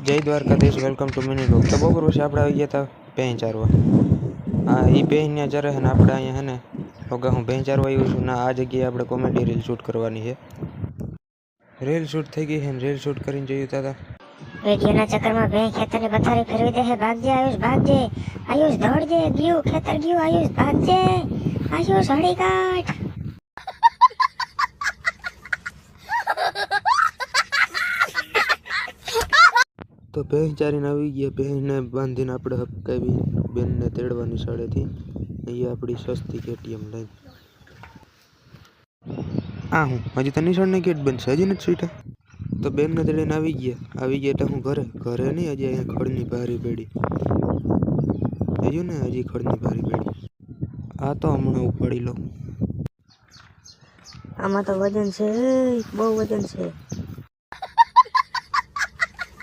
જય Dwarkadhish, welcome to mini blog. તો બપોર પછી આપણે આવી ગયા હતા ભેં ચારવા। એ ભેં ત્યાં ચરે છે ને આપણે અહીંયા છે ને હોગા હું ભેં ચારવા આવ્યો છું ને આ જગ્યાએ આપણે કોમેડી રીલ શૂટ કરવાની છે। રીલ શૂટ થઈ ગઈ છે ને રીલ શૂટ કરીને જોયું હતા। વિડિયોના ચક્કરમાં ભેં ખેતરની પથારી ફેરવી દે છે। ભાગજે આયુષ, ભાગજે આયુષ, દોડજે, ગયું ખેતર ગયું આયુષ, ભાગજે આયુષ, હળી કાઢ। તો ભેં ચારીને આવી ગયા। ભેંને બાંધીને આપણે હપકાવી બેનને તેડવાની શાળેથી। અહીંયા આપણી સસ્તી કેટીએમ લઈને આ હું હજી તો નિશાળની ગેટ બનશે, હજી નથી છૂટા। તો બેનને તેડીને આવી ગયા એટલે હું ઘરે નહીં, હજી અહીંયા ખડની ભારી પડી હજુ ને હજી ખડની ભારી પડી। આ તો હમણાં ઉપાડી લઉં। આમાં તો વજન છે, બહુ વજન છે।